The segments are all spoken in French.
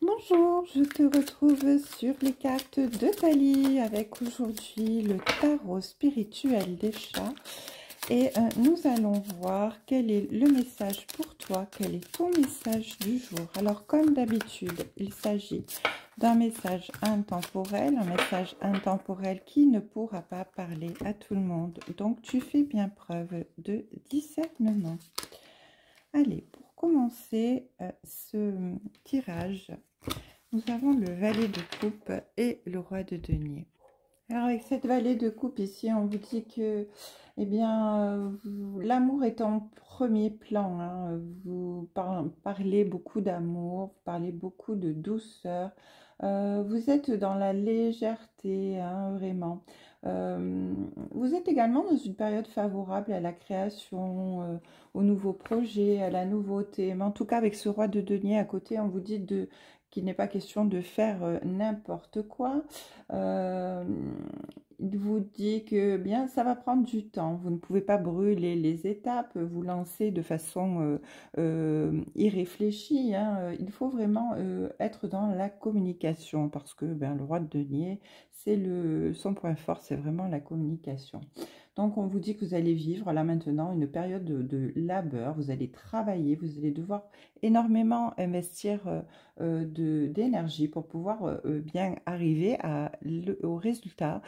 Bonjour, je te retrouve sur les cartes de Tali avec aujourd'hui le tarot spirituel des chats et nous allons voir quel est le message pour toi, quel est ton message du jour. Alors comme d'habitude, il s'agit d'un message intemporel, qui ne pourra pas parler à tout le monde. Donc tu fais bien preuve de discernement. Allez, pour commencer ce tirage, nous avons le valet de coupe et le roi de denier. Alors avec cette valet de coupe ici, on vous dit que eh bien, l'amour est en premier plan. Hein. Vous parlez beaucoup d'amour, vous parlez beaucoup de douceur. Vous êtes dans la légèreté, hein, vraiment. Vous êtes également dans une période favorable à la création, aux nouveaux projets, à la nouveauté. Mais en tout cas, avec ce roi de denier à côté, on vous dit qu'il n'est pas question de faire n'importe quoi. Il vous dit que bien ça va prendre du temps. Vous ne pouvez pas brûler les étapes, vous lancer de façon irréfléchie. Hein. Il faut vraiment être dans la communication parce que le roi de denier, son point fort, c'est vraiment la communication. Donc, on vous dit que vous allez vivre là maintenant une période labeur, vous allez travailler, vous allez devoir énormément investir d'énergie pour pouvoir bien arriver au résultat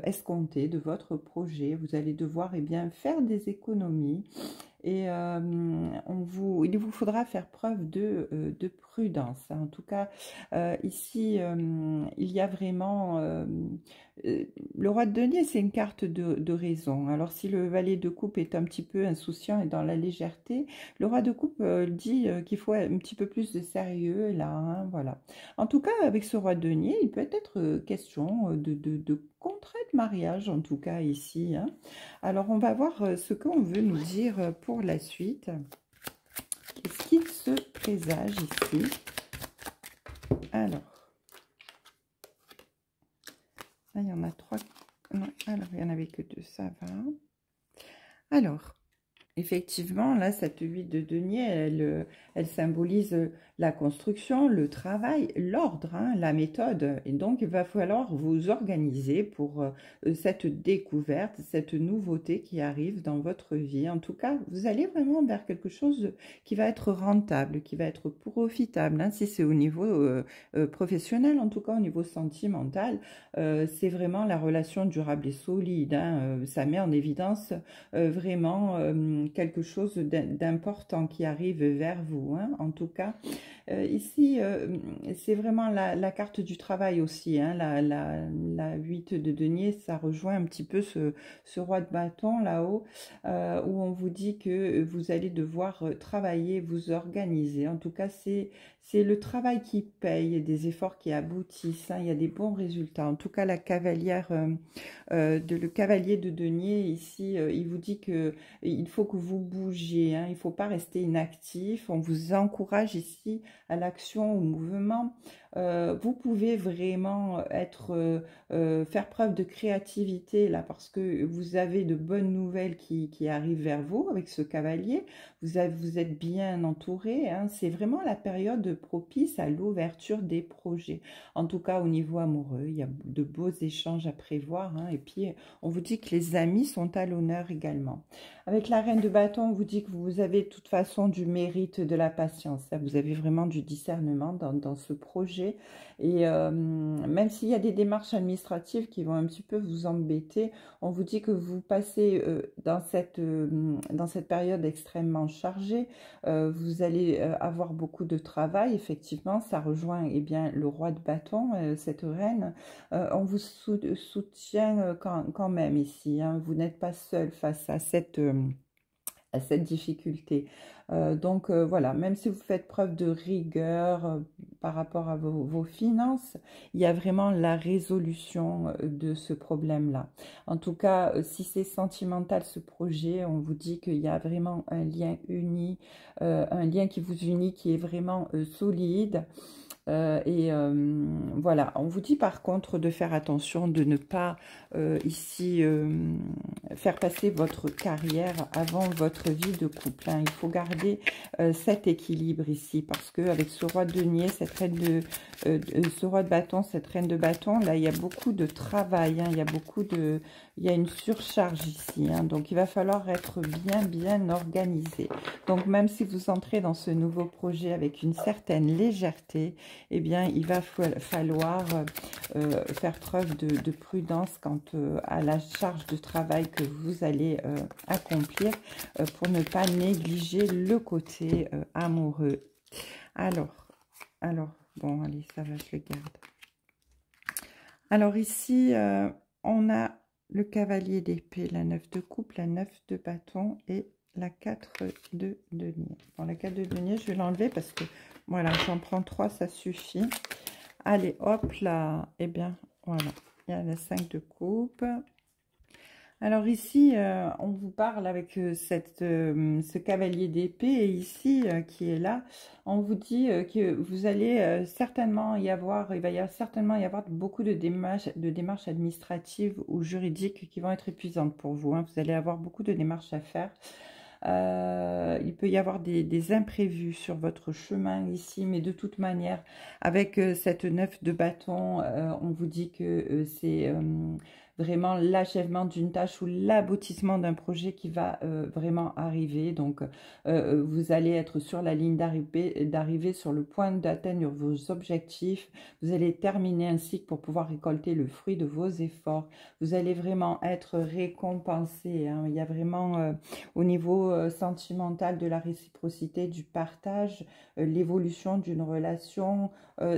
escompté de votre projet. Vous allez devoir bien faire des économies et il vous faudra faire preuve de prudence. En tout cas, ici, il y a vraiment... le roi de denier, c'est une carte de raison. Alors, si le valet de coupe est un petit peu insouciant et dans la légèreté, le roi de coupe dit qu'il faut un petit peu plus de sérieux, là, hein, voilà. En tout cas, avec ce roi de denier, il peut être question de contrat de mariage, en tout cas, ici, hein. Alors, on va voir ce qu'on veut nous dire pour la suite. Qu'est-ce qu'il se présage ici? Alors, là, il y en a 3. Non, alors, il n'y en avait que 2, ça va. Alors, effectivement, là, cette 8 de denier, elle symbolise la construction, le travail, l'ordre, hein, la méthode. Et donc, il va falloir vous organiser pour cette découverte, cette nouveauté qui arrive dans votre vie. En tout cas, vous allez vraiment vers quelque chose qui va être rentable, qui va être profitable. Hein, si c'est au niveau professionnel, en tout cas au niveau sentimental, c'est vraiment la relation durable et solide. Hein, ça met en évidence vraiment quelque chose d'important qui arrive vers vous. Hein. En tout cas, ici, c'est vraiment la carte du travail aussi. Hein. La 8 de denier, ça rejoint un petit peu ce roi de bâton là-haut, où on vous dit que vous allez devoir travailler, vous organiser. En tout cas, c'est le travail qui paye, des efforts qui aboutissent. Hein. Il y a des bons résultats. En tout cas, le cavalier de denier, ici, il vous dit que il faut que vous bougiez. Hein. Il ne faut pas rester inactif. On vous encourage ici à l'action, au mouvement. Vous pouvez vraiment faire preuve de créativité là parce que vous avez de bonnes nouvelles qui arrivent vers vous avec ce cavalier. Vous êtes bien entouré. Hein. C'est vraiment la période propice à l'ouverture des projets. En tout cas, au niveau amoureux, il y a de beaux échanges à prévoir. Hein. Et puis, on vous dit que les amis sont à l'honneur également. Avec la reine de bâton, on vous dit que vous avez de toute façon du mérite, de la patience. Vous avez vraiment du discernement dans ce projet. Et même s'il y a des démarches administratives qui vont un petit peu vous embêter, on vous dit que vous passez dans cette période extrêmement chargée. Vous allez avoir beaucoup de travail. Effectivement, ça rejoint bien le roi de bâton, cette reine. On vous soutient quand même ici. Hein. Vous n'êtes pas seul face à cette difficulté. Donc voilà, même si vous faites preuve de rigueur par rapport à vos finances, il y a vraiment la résolution de ce problème-là. En tout cas, si c'est sentimental ce projet, on vous dit qu'il y a vraiment un lien uni, un lien qui vous unit, qui est vraiment solide. Voilà, on vous dit par contre de faire attention de ne pas ici faire passer votre carrière avant votre vie de couple. Hein. Il faut garder cet équilibre ici parce que avec ce roi de denier, cette reine de ce roi de bâton, cette reine de bâton, là il y a beaucoup de travail. Hein. Il y a une surcharge ici. Hein. Donc il va falloir être bien organisé. Donc même si vous entrez dans ce nouveau projet avec une certaine légèreté, eh bien, il va falloir faire preuve de prudence quant à la charge de travail que vous allez accomplir pour ne pas négliger le côté amoureux. Alors, bon, allez, ça va, je le garde. Alors ici, on a le cavalier d'épée, la 9 de coupe, la 9 de bâton et la 4 de denier. Bon, la 4 de denier, je vais l'enlever parce que, voilà, j'en prends 3, ça suffit. Allez, hop là, eh bien, voilà, il y a la 5 de coupe. Alors ici, on vous parle avec ce cavalier d'épée, et ici, qui est là, on vous dit que vous allez certainement y avoir, il va certainement y avoir beaucoup de démarches administratives ou juridiques qui vont être épuisantes pour vous. Hein. Vous allez avoir beaucoup de démarches à faire. Il peut y avoir des imprévus sur votre chemin ici, mais de toute manière, avec cette 9 de bâton, on vous dit que c'est vraiment l'achèvement d'une tâche ou l'aboutissement d'un projet qui va vraiment arriver. Donc, vous allez être sur la ligne d'arrivée, sur le point d'atteindre vos objectifs. Vous allez terminer un cycle pour pouvoir récolter le fruit de vos efforts. Vous allez vraiment être récompensé. Hein. Il y a vraiment au niveau sentimental de la réciprocité, du partage, l'évolution d'une relation.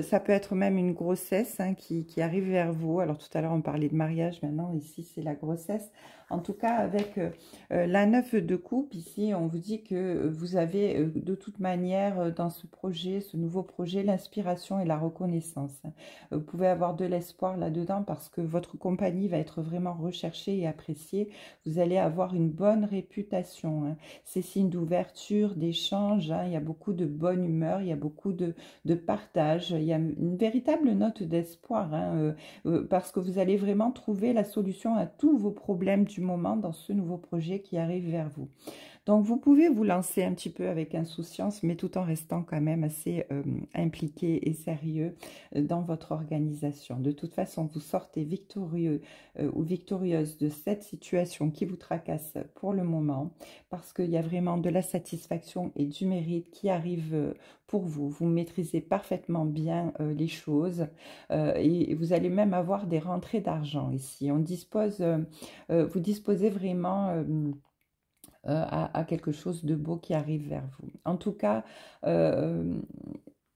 Ça peut être même une grossesse hein, qui arrive vers vous. Alors tout à l'heure on parlait de mariage, maintenant ici c'est la grossesse. En tout cas avec la 9 de coupe, ici on vous dit que vous avez de toute manière dans ce projet, ce nouveau projet, l'inspiration et la reconnaissance. Vous pouvez avoir de l'espoir là-dedans parce que votre compagnie va être vraiment recherchée et appréciée. Vous allez avoir une bonne réputation. Hein. C'est signe d'ouverture, d'échange. Hein. Il y a beaucoup de bonne humeur, il y a beaucoup de partage. Il y a une véritable note d'espoir hein, parce que vous allez vraiment trouver la solution à tous vos problèmes du moment dans ce nouveau projet qui arrive vers vous. Donc, vous pouvez vous lancer un petit peu avec insouciance, mais tout en restant quand même assez impliqué et sérieux dans votre organisation. De toute façon, vous sortez victorieux ou victorieuse de cette situation qui vous tracasse pour le moment, parce qu'il y a vraiment de la satisfaction et du mérite qui arrive pour vous. Vous maîtrisez parfaitement bien les choses et vous allez même avoir des rentrées d'argent ici. On dispose, vous disposez vraiment à quelque chose de beau qui arrive vers vous. En tout cas,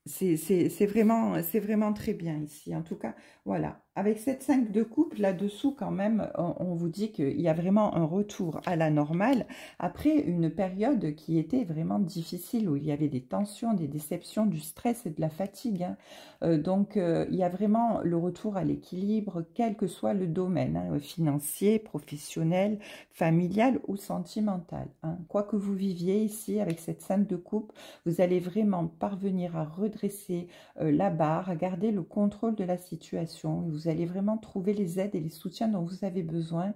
c'est vraiment très bien ici. En tout cas, voilà. Avec cette 5 de coupe, là-dessous, quand même, on vous dit qu'il y a vraiment un retour à la normale après une période qui était vraiment difficile, où il y avait des tensions, des déceptions, du stress et de la fatigue. Hein. Donc, il y a vraiment le retour à l'équilibre, quel que soit le domaine, hein, financier, professionnel, familial ou sentimental. Hein. Quoi que vous viviez ici, avec cette 5 de coupe, vous allez vraiment parvenir à redresser la barre, à garder le contrôle de la situation. Vous allez vraiment trouver les aides et les soutiens dont vous avez besoin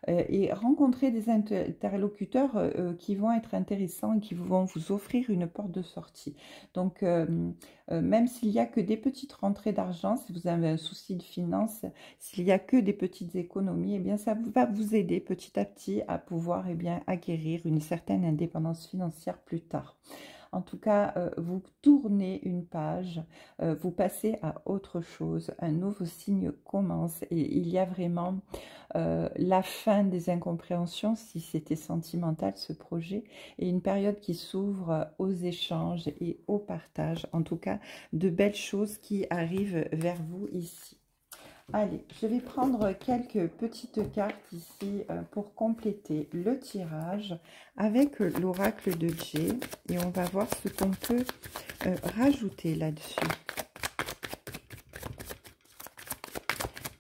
et rencontrer des interlocuteurs qui vont être intéressants et qui vont vous offrir une porte de sortie. Donc, même s'il n'y a que des petites rentrées d'argent, si vous avez un souci de finance, s'il n'y a que des petites économies, eh bien, ça va vous aider petit à petit à pouvoir acquérir une certaine indépendance financière plus tard. En tout cas, vous tournez une page, vous passez à autre chose, un nouveau signe commence et il y a vraiment la fin des incompréhensions, si c'était sentimental ce projet, et une période qui s'ouvre aux échanges et au partage. En tout cas, de belles choses qui arrivent vers vous ici. Allez, je vais prendre quelques petites cartes ici pour compléter le tirage avec l'oracle de Jay et on va voir ce qu'on peut rajouter là-dessus.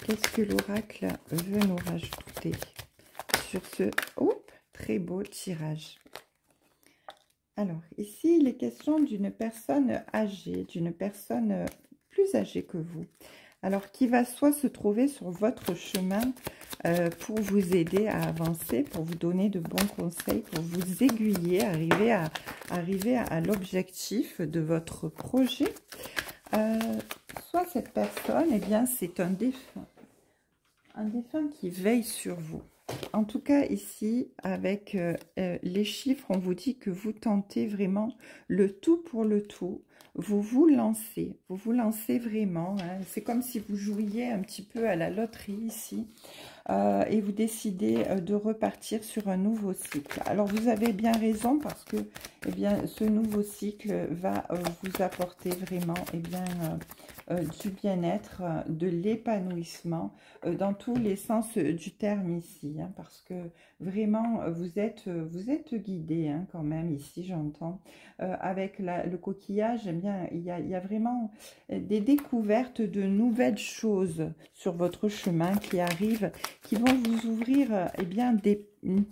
Qu'est-ce que l'oracle veut nous rajouter sur ce très beau tirage? Alors, ici, il est question d'une personne âgée, d'une personne plus âgé que vous. Alors, qui va soit se trouver sur votre chemin pour vous aider à avancer, pour vous donner de bons conseils, pour vous aiguiller, arriver à l'objectif de votre projet. Soit cette personne, eh bien, c'est un défunt qui veille sur vous. En tout cas, ici, avec les chiffres, on vous dit que vous tentez vraiment le tout pour le tout. Vous vous lancez vraiment. Hein. C'est comme si vous jouiez un petit peu à la loterie ici. Et vous décidez de repartir sur un nouveau cycle. Alors, vous avez bien raison parce que eh bien, ce nouveau cycle va vous apporter vraiment eh bien, du bien-être, de l'épanouissement dans tous les sens du terme ici. Hein, parce que vraiment, vous êtes guidé hein, quand même ici, j'entends. Avec le coquillage, eh bien, il y a vraiment des découvertes de nouvelles choses sur votre chemin qui arrivent, qui vont vous ouvrir eh bien, une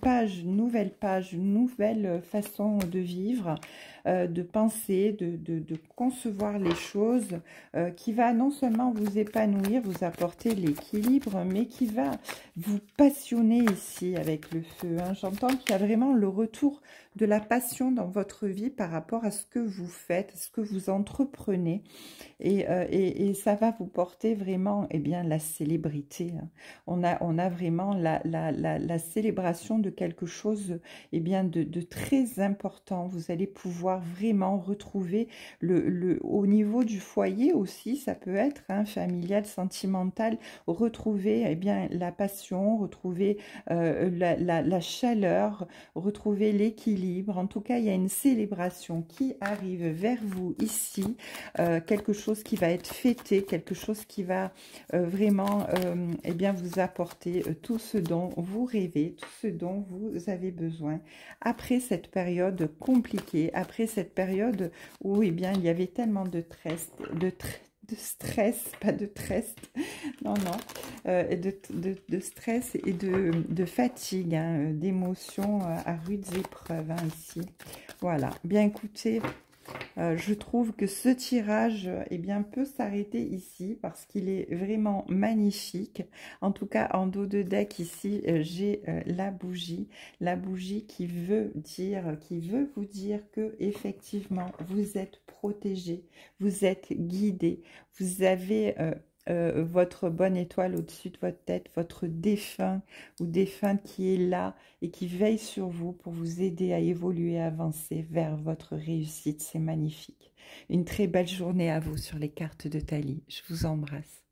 nouvelle page, une nouvelle façon de vivre, de penser, de concevoir les choses, qui va non seulement vous épanouir, vous apporter l'équilibre, mais qui va vous passionner ici avec le feu. Hein. J'entends qu'il y a vraiment le retour de la passion dans votre vie par rapport à ce que vous faites, à ce que vous entreprenez. Et ça va vous porter vraiment eh bien, la célébrité. Hein. On a vraiment la célébration de quelque chose eh bien, de très important. Vous allez pouvoir vraiment retrouver au niveau du foyer aussi, ça peut être hein, familial, sentimental, retrouver eh bien, la passion, retrouver la chaleur, retrouver l'équilibre. En tout cas, il y a une célébration qui arrive vers vous ici, quelque chose qui va être fêté, quelque chose qui va vraiment eh bien, vous apporter tout ce dont vous rêvez, tout ce dont vous avez besoin. Après cette période compliquée, après cette période où eh bien, il y avait tellement de stress, pas de tresse, non, de stress et de fatigue, hein, d'émotions à rudes épreuves hein, ici. Voilà, bien écoutez, je trouve que ce tirage eh bien, peut s'arrêter ici parce qu'il est vraiment magnifique. En tout cas, en dos de deck ici, j'ai la bougie qui veut vous dire que effectivement vous êtes protégé, vous êtes guidé, vous avez votre bonne étoile au-dessus de votre tête, votre défunt ou défunte qui est là et qui veille sur vous pour vous aider à évoluer, à avancer vers votre réussite. C'est magnifique. Une très belle journée à vous sur les cartes de Thalie. Je vous embrasse.